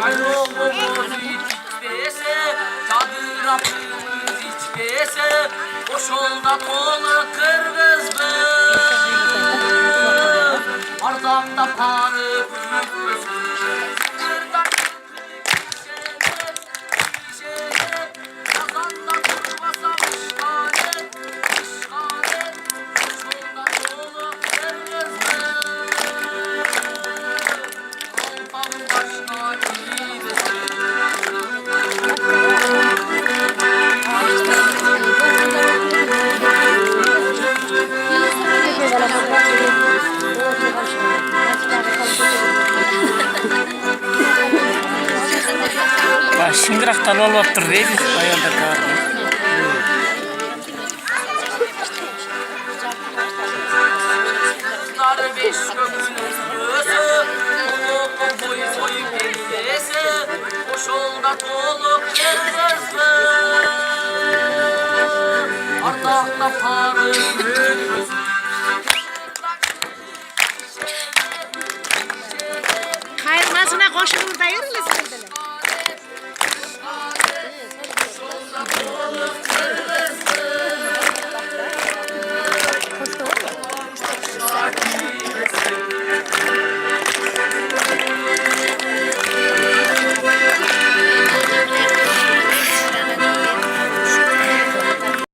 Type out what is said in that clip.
Kayrolmamız içmese, çadırımız içmese, o şolda dolu kırgızdı. Ardamda parı büyük Şıngıraktan olmaktır değil mi? Ayağında kaldı. Kızlar beş kökünün gözü, onu boyu bellese, o şolda dolu kırgızdı. Ardakta parı gözü. Kayırmasına koşulur da yürümez.